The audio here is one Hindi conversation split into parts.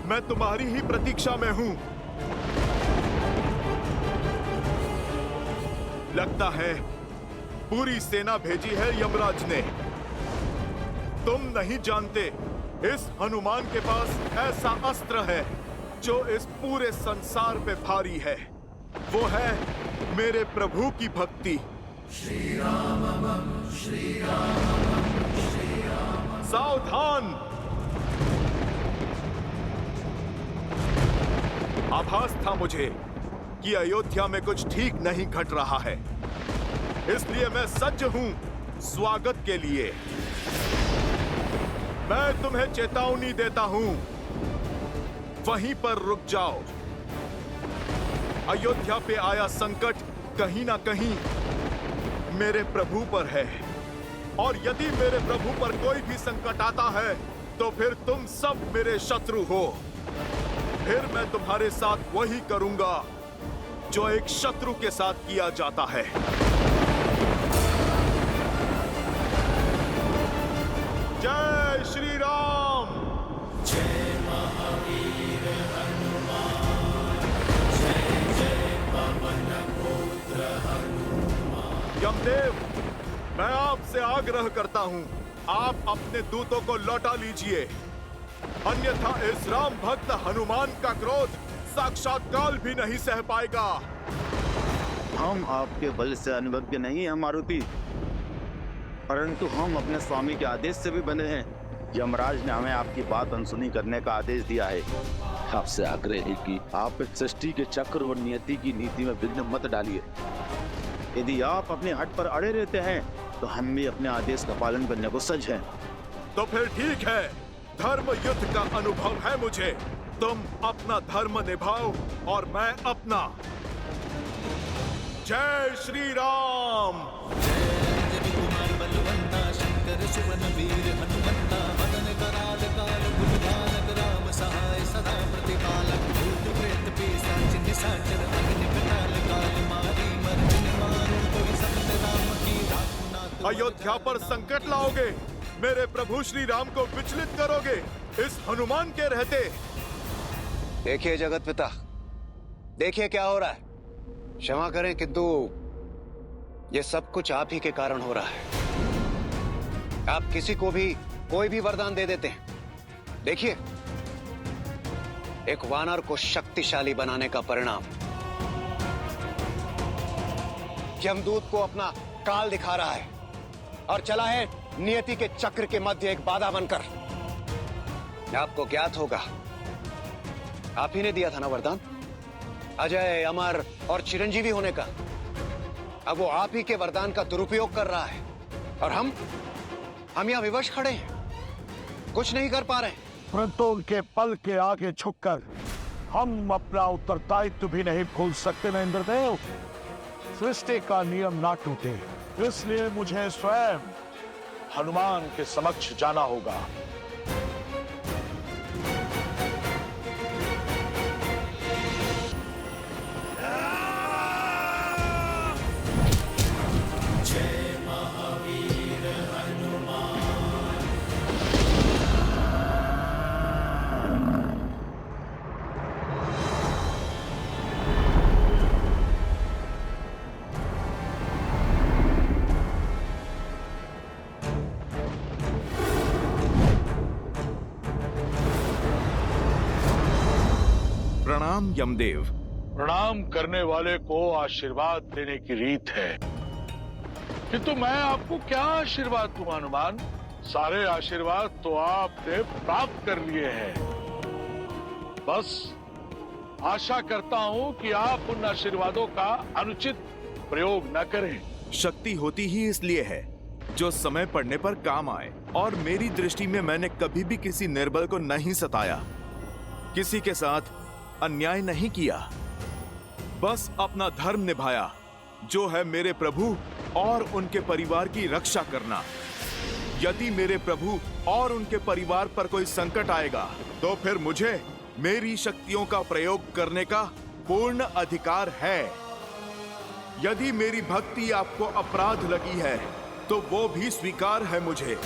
मैं तुम्हारी ही प्रतीक्षा में हूं। लगता है पूरी सेना भेजी है यमराज ने। तुम नहीं जानते, इस हनुमान के पास ऐसा अस्त्र है जो इस पूरे संसार पे भारी है। वो है मेरे प्रभु की भक्ति। श्री रामम श्री रामम श्री रामम। सावधान! आभास था मुझे कि अयोध्या में कुछ ठीक नहीं घट रहा है, इसलिए मैं सज्ज हूं स्वागत के लिए। मैं तुम्हें चेतावनी देता हूं, वहीं पर रुक जाओ। अयोध्या पे आया संकट कहीं ना कहीं मेरे प्रभु पर है, और यदि मेरे प्रभु पर कोई भी संकट आता है तो फिर तुम सब मेरे शत्रु हो। फिर मैं तुम्हारे साथ वही करूंगा जो एक शत्रु के साथ किया जाता है। जय श्री राम। जय महावीर हनुमान, जय जय पवन पुत्र हनुमान। यमदेव, मैं आपसे आग्रह करता हूं, आप अपने दूतों को लौटा लीजिए, अन्यथा इस राम भक्त हनुमान का क्रोध साक्षात काल भी नहीं सह पाएगा। हम आपके बल से अनुभज्ञ नहीं हैं मारुति, परंतु हम अपने स्वामी के आदेश से भी बंधे हैं। यमराज ने हमें आपकी बात अनसुनी करने का आदेश दिया है। आपसे आग्रह है कि आप इस सृष्टि के चक्र और नियति की नीति में विघ्न मत डालिए। यदि आप अपने हट पर अड़े रहते हैं तो हम भी अपने आदेश का पालन करने को सज्ज हैं। तो फिर ठीक है, धर्म युद्ध का अनुभव है मुझे। तुम अपना धर्म निभाओ और मैं अपना। जय श्री राम। शंकर सुवन वीर हनुमंता, मदन कराल काल बुलगानक, राम सहाय सदा प्रतिपालक, भूत प्रेत पिशाच निशाचर, अग्नि कटाल काल मारी मर्दिन मारो, कोई संत राम की राम। अयोध्या पर संकट लाओगे, मेरे प्रभु श्री राम को विचलित करोगे इस हनुमान के रहते। देखिए जगत पिता, देखिए क्या हो रहा है। क्षमा करें किंतु ये सब कुछ आप ही के कारण हो रहा है। आप किसी को भी कोई भी वरदान दे देते हैं। देखिए, एक वानर को शक्तिशाली बनाने का परिणाम यमदूत को अपना काल दिखा रहा है और चला है नियति के चक्र के मध्य एक बाधा बनकर। आपको ज्ञात होगा, आप ही ने दिया था ना वरदान अजय, अमर और चिरंजीवी होने का। अब वो आप ही के वरदान का दुरुपयोग कर रहा है और हम यहां विवश खड़े हैं, कुछ नहीं कर पा रहे। परंतु उनके पल के आगे झुककर हम अपना उत्तरदायित्व भी नहीं भूल सकते न इंद्रदेव। सृष्टि का नियम ना टूटे, इसलिए मुझे स्वयं हनुमान के समक्ष जाना होगा। जय महावीर हनुमान। प्रणाम यमदेव। प्रणाम करने वाले को आशीर्वाद देने की रीत है, किंतु मैं आपको क्या आशीर्वाद दूं हनुमान। सारे आशीर्वाद तो आपने प्राप्त कर लिए हैं। बस आशा करता हूं कि आप उन आशीर्वादों का अनुचित प्रयोग न करें। शक्ति होती ही इसलिए है जो समय पड़ने पर काम आए, और मेरी दृष्टि में मैंने कभी भी किसी निर्बल को नहीं सताया, किसी के साथ अन्याय नहीं किया, बस अपना धर्म निभाया, जो है मेरे प्रभु और उनके परिवार की रक्षा करना। यदि मेरे प्रभु और उनके परिवार पर कोई संकट आएगा तो फिर मुझे मेरी शक्तियों का प्रयोग करने का पूर्ण अधिकार है। यदि मेरी भक्ति आपको अपराध लगी है तो वो भी स्वीकार है मुझे।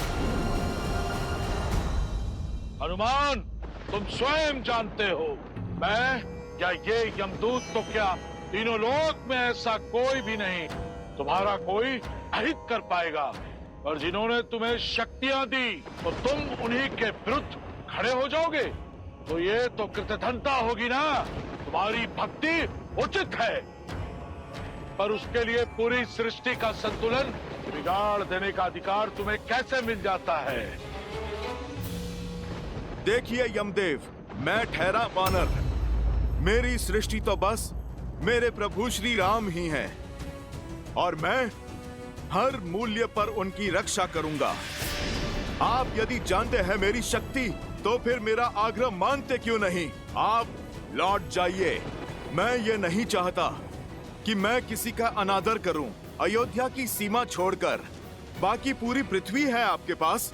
हनुमान, तुम स्वयं जानते हो। मैं या ये यमदूत तो क्या, तीनों लोक में ऐसा कोई भी नहीं तुम्हारा कोई अहित कर पाएगा। और जिन्होंने तुम्हें शक्तियां दी तो तुम उन्हीं के विरुद्ध खड़े हो जाओगे, तो ये तो कृतघ्नता होगी ना। तुम्हारी भक्ति उचित है, पर उसके लिए पूरी सृष्टि का संतुलन बिगाड़ देने का अधिकार तुम्हें कैसे मिल जाता है? देखिए यमदेव, मैं ठहरा वानर। मेरी सृष्टि तो बस मेरे प्रभु श्री राम ही हैं, और मैं हर मूल्य पर उनकी रक्षा करूंगा। आप यदि जानते हैं मेरी शक्ति, तो फिर मेरा आग्रह मानते क्यों नहीं? आप लौट जाइए। मैं ये नहीं चाहता कि मैं किसी का अनादर करूं। अयोध्या की सीमा छोड़कर बाकी पूरी पृथ्वी है आपके पास।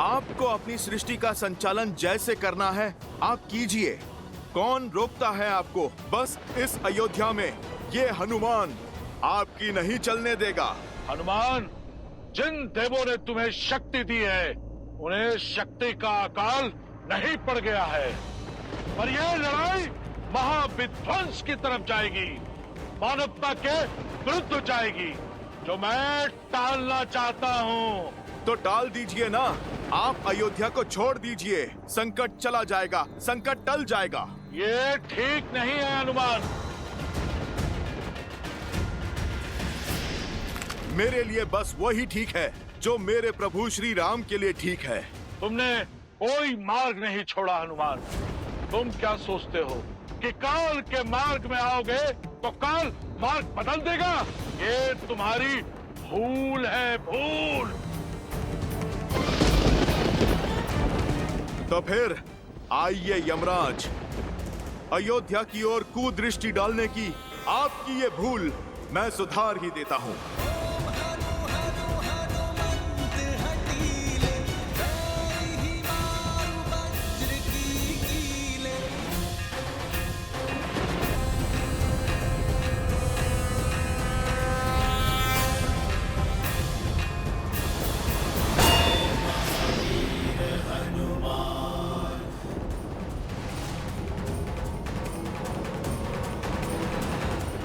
आपको अपनी सृष्टि का संचालन जैसे करना है आप कीजिए। कौन रोकता है आपको? बस इस अयोध्या में ये हनुमान आपकी नहीं चलने देगा। हनुमान, जिन देवों ने तुम्हें शक्ति दी है उन्हें शक्ति का अकाल नहीं पड़ गया है, पर यह लड़ाई महाविध्वंस की तरफ जाएगी, मानवता के विरुद्ध जाएगी, जो मैं टालना चाहता हूँ। तो टाल दीजिए ना। आप अयोध्या को छोड़ दीजिए। संकट चला जाएगा, संकट टल जाएगा। ये ठीक नहीं है हनुमान। मेरे लिए बस वही ठीक है जो मेरे प्रभु श्री राम के लिए ठीक है। तुमने कोई मार्ग नहीं छोड़ा हनुमान। तुम क्या सोचते हो कि काल के मार्ग में आओगे तो काल मार्ग बदल देगा? ये तुम्हारी भूल है, भूल। तो फिर आइए यमराज, अयोध्या की ओर कुदृष्टि डालने की आपकी ये भूल मैं सुधार ही देता हूँ।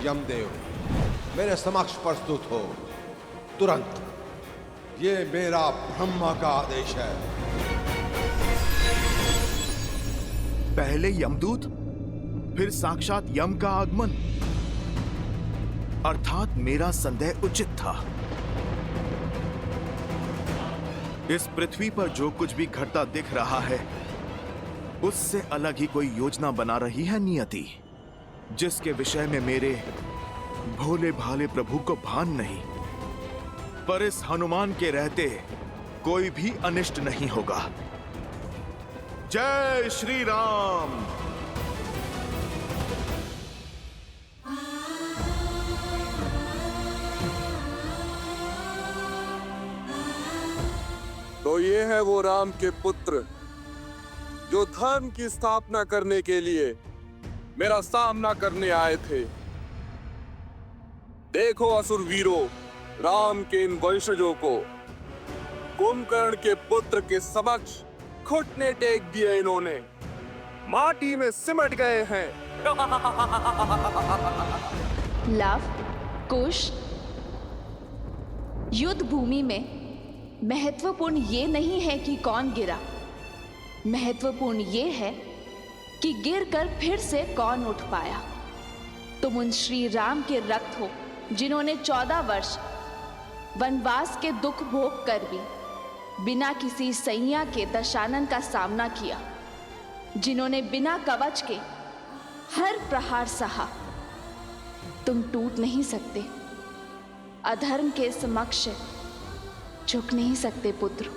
यमदेव, मेरे समक्ष प्रस्तुत हो तुरंत। ये मेरा ब्रह्मा का आदेश है। पहले यमदूत, फिर साक्षात यम का आगमन। अर्थात मेरा संदेह उचित था। इस पृथ्वी पर जो कुछ भी घटता दिख रहा है, उससे अलग ही कोई योजना बना रही है नियति, जिसके विषय में मेरे भोले भाले प्रभु को भान नहीं। पर इस हनुमान के रहते कोई भी अनिष्ट नहीं होगा। जय श्री राम। तो ये है वो राम के पुत्र जो धर्म की स्थापना करने के लिए मेरा सामना करने आए थे। देखो असुर वीरों, राम के इन वंशजों को कुंभकर्ण के पुत्र के समक्ष घुटने टेक दिए। इन्होंने माटी में सिमट गए हैं। लव, कुश, युद्ध भूमि में महत्वपूर्ण ये नहीं है कि कौन गिरा, महत्वपूर्ण ये है कि गिरकर फिर से कौन उठ पाया। तुम उन श्री राम के रक्त हो जिन्होंने 14 वर्ष वनवास के दुख भोग कर भी बिना किसी सैया के दशानन का सामना किया, जिन्होंने बिना कवच के हर प्रहार सहा। तुम टूट नहीं सकते, अधर्म के समक्ष झुक नहीं सकते पुत्र,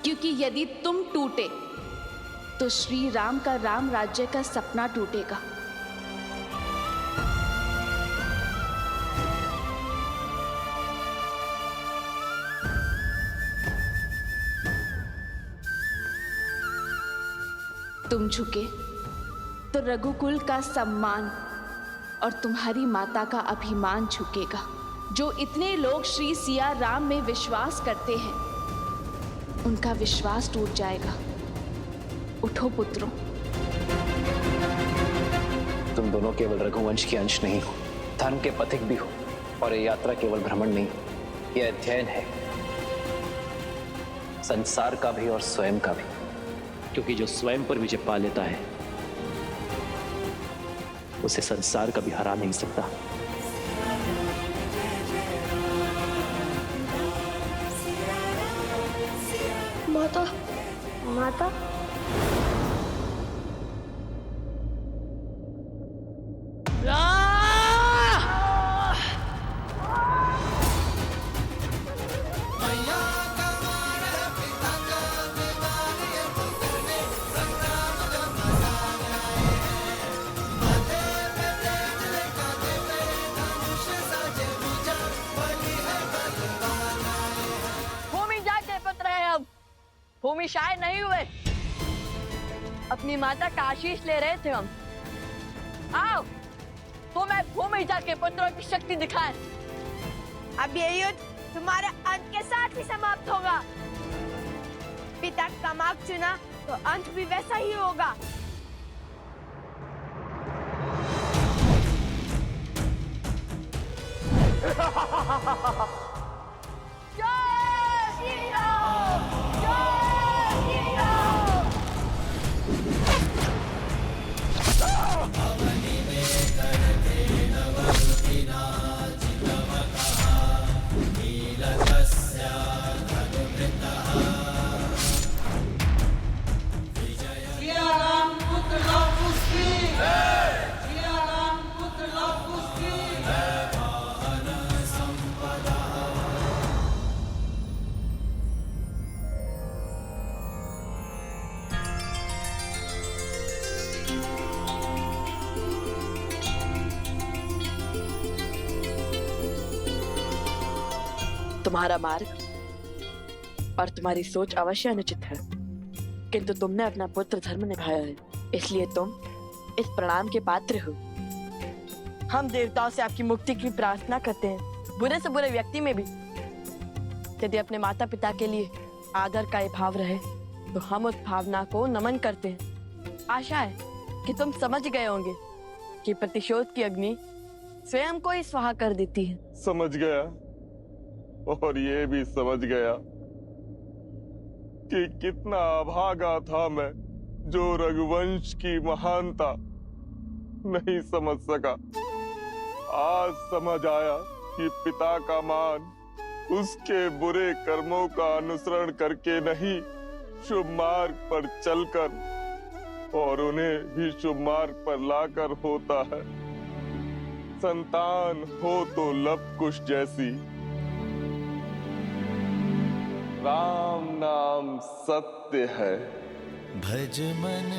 क्योंकि यदि तुम टूटे तो श्री राम का राम राज्य का सपना टूटेगा। तुम झुके तो रघुकुल का सम्मान और तुम्हारी माता का अभिमान झुकेगा। जो इतने लोग श्री सिया राम में विश्वास करते हैं, उनका विश्वास टूट जाएगा। उठो पुत्रों। तुम दोनों केवल रघुवंश के अंश नहीं हो, धर्म के पथिक भी हो। और ये यात्रा केवल भ्रमण नहीं, ये अध्ययन है, संसार का भी और स्वयं का भी। क्योंकि जो स्वयं पर विजय पा लेता है उसे संसार कभी हरा नहीं सकता। माता, माता। भूमि शायद नहीं हुए, अपनी माता का आशीष ले रहे थे हम। आओ तो मैं भूमि जाके पुत्रों की शक्ति दिखाए। अब ये युद्ध तुम्हारे अंत के साथ ही समाप्त होगा। पिता का मार्ग चुना तो अंत भी वैसा ही होगा। तुम्हारा मार्ग और तुम्हारी सोच अवश्य अनुचित है, किंतु तुमने अपना पुत्र धर्म निभाया है, इसलिए तुम इस प्रणाम के पात्र हो। हम देवताओं से आपकी मुक्ति की प्रार्थना करते हैं, बुरे से बुरे व्यक्ति में भी। यदि अपने माता पिता के लिए आदर का ये भाव रहे तो हम उस भावना को नमन करते हैं। आशा है कि तुम समझ गए होंगे कि प्रतिशोध की अग्नि स्वयं को ही स्वाहा कर देती है। समझ गया, और ये भी समझ गया कि कितना अभागा था मैं जो रघुवंश की महानता नहीं समझ सका। आज समझ आया कि पिता का मान उसके बुरे कर्मों का अनुसरण करके नहीं, शुभ मार्ग पर चलकर और उन्हें भी शुभ मार्ग पर लाकर होता है। संतान हो तो लव कुश जैसी, राम नाम सत्य है। भज मन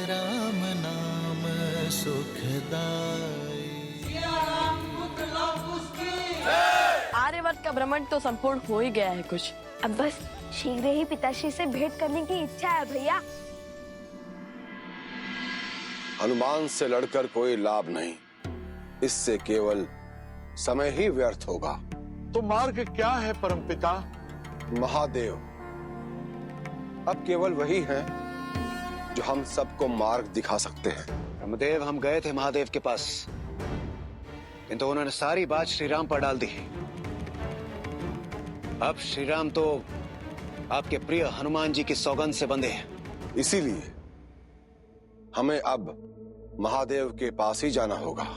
राम नाम सुखदाई। आर्यवर्त का भ्रमण तो संपूर्ण हो ही गया है कुछ। अब बस शीघ्र ही पिताश्री से भेंट करने की इच्छा है भैया। हनुमान से लड़कर कोई लाभ नहीं, इससे केवल समय ही व्यर्थ होगा। तो मार्ग क्या है परमपिता? महादेव अब केवल वही हैं जो हम सबको मार्ग दिखा सकते हैं। ब्रह्मदेव, हम गए थे महादेव के पास, किंतु उन्होंने सारी बात श्री राम पर डाल दी। अब श्री राम तो आपके प्रिय हनुमान जी की सौगंध से बंधे हैं। इसीलिए हमें अब महादेव के पास ही जाना होगा।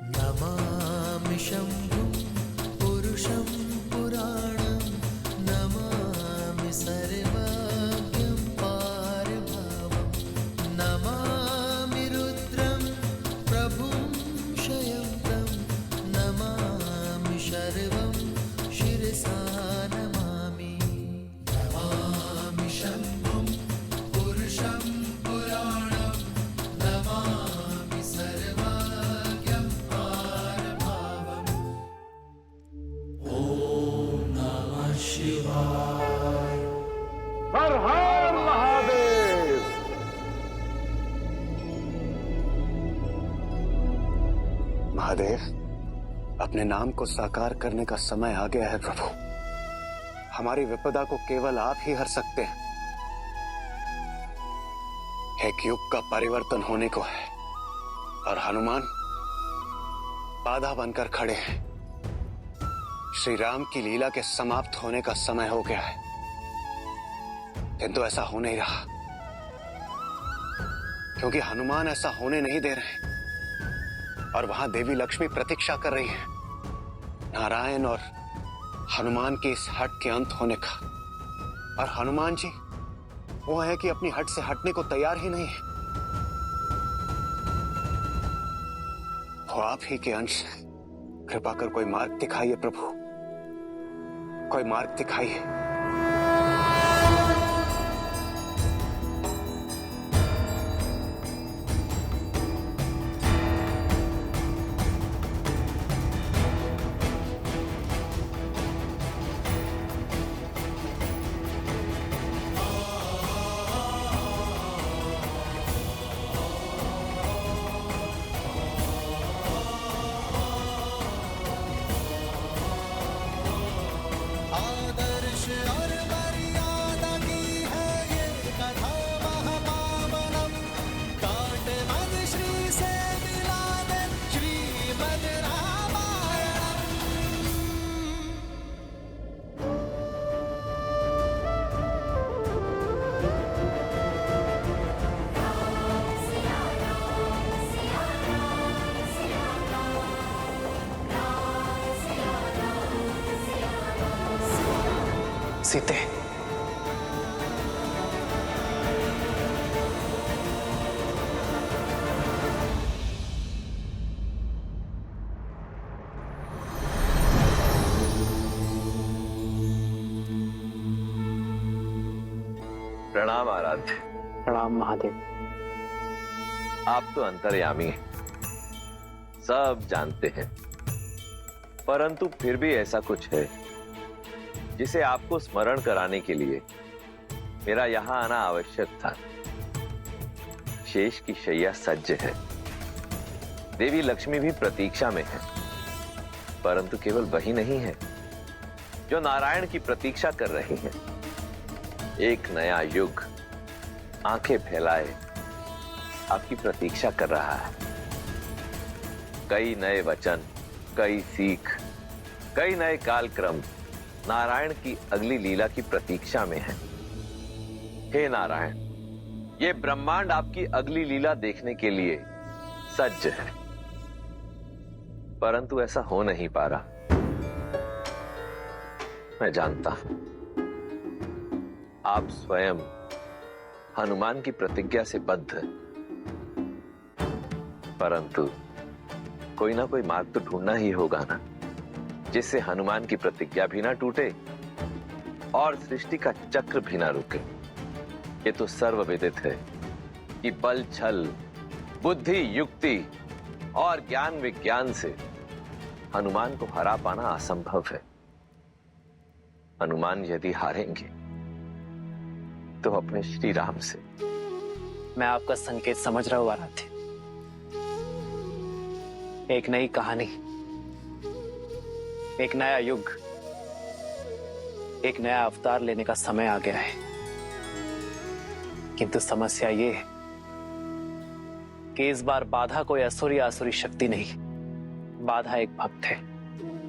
नमामि शंभुं पुरुषं पुराणं, नमामि सर्वज्ञं पारभावं, नमामि रुद्रं प्रभुं शयन्तं, नमामि शर्वं शिरसा नमामि। नमामि शंभुं पुरुषं पुराणं, नमामि सर्वज्ञं पारभावं, महादेव, अपने नाम को साकार करने का समय आ गया है प्रभु। हमारी विपदा को केवल आप ही हर सकते हैं। एक युग का परिवर्तन होने को है और हनुमान बाधा बनकर खड़े हैं। श्री राम की लीला के समाप्त होने का समय हो गया है, किंतु ऐसा हो नहीं रहा, क्योंकि हनुमान ऐसा होने नहीं दे रहे और वहां देवी लक्ष्मी प्रतीक्षा कर रही है नारायण और हनुमान के इस हट के अंत होने का। और हनुमान जी वो है कि अपनी हट से हटने को तैयार ही नहीं है। वो आप ही के अंश हैं। कृपा कर कोई मार्ग दिखाइए प्रभु, कोई मार्ग दिखाइए। सीते, प्रणाम आराध्य। प्रणाम महादेव। आप तो अंतर्यामी हैं, सब जानते हैं, परंतु फिर भी ऐसा कुछ है जिसे आपको स्मरण कराने के लिए मेरा यहां आना आवश्यक था। शेष की शैया सज्ज है, देवी लक्ष्मी भी प्रतीक्षा में है, परंतु केवल वही नहीं है जो नारायण की प्रतीक्षा कर रही है। एक नया युग आंखें फैलाए आपकी प्रतीक्षा कर रहा है। कई नए वचन, कई सीख, कई नए कालक्रम नारायण की अगली लीला की प्रतीक्षा में है। हे नारायण, ये ब्रह्मांड आपकी अगली लीला देखने के लिए सज्ज है, परंतु ऐसा हो नहीं पा रहा। मैं जानता हूं आप स्वयं हनुमान की प्रतिज्ञा से बद्ध हैं, परंतु कोई ना कोई मार्ग तो ढूंढना ही होगा ना, जिससे हनुमान की प्रतिज्ञा भी ना टूटे और सृष्टि का चक्र भी ना रुके। ये तो सर्वविदित है कि बल, छल, बुद्धि, युक्ति और ज्ञान विज्ञान से हनुमान को हरा पाना असंभव है। हनुमान यदि हारेंगे तो अपने श्री राम से। मैं आपका संकेत समझ रहा हूं आराध्य। एक नई कहानी, एक नया युग, एक नया अवतार लेने का समय आ गया है, किंतु समस्या ये है कि इस बार बाधा कोई असुर या आसुरी शक्ति नहीं, बाधा एक भक्त है।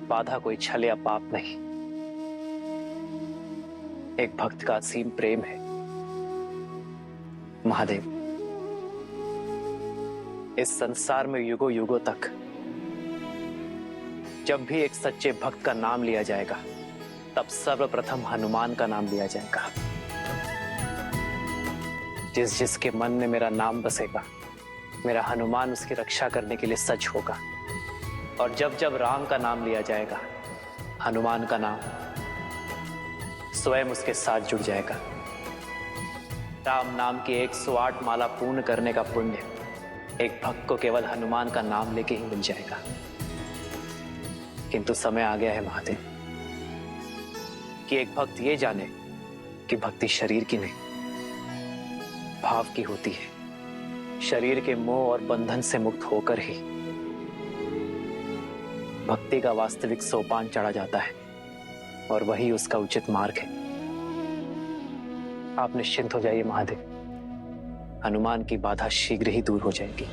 बाधा कोई छल या पाप नहीं, एक भक्त का असीम प्रेम है। महादेव, इस संसार में युगों युगों तक जब भी एक सच्चे भक्त का नाम लिया जाएगा, तब सर्वप्रथम हनुमान का नाम लिया जाएगा। जिस जिसके मन में मेरा नाम बसेगा, मेरा हनुमान उसकी रक्षा करने के लिए सज्ज होगा। और जब जब राम का नाम लिया जाएगा, हनुमान का नाम स्वयं उसके साथ जुड़ जाएगा। राम नाम की 108 माला पूर्ण करने का पुण्य एक भक्त को केवल हनुमान का नाम लेके ही मिल जाएगा। किंतु समय आ गया है महादेव कि एक भक्त ये जाने कि भक्ति शरीर की नहीं, भाव की होती है। शरीर के मोह और बंधन से मुक्त होकर ही भक्ति का वास्तविक सोपान चढ़ा जाता है और वही उसका उचित मार्ग है। आप निश्चिंत हो जाइए महादेव, हनुमान की बाधा शीघ्र ही दूर हो जाएगी।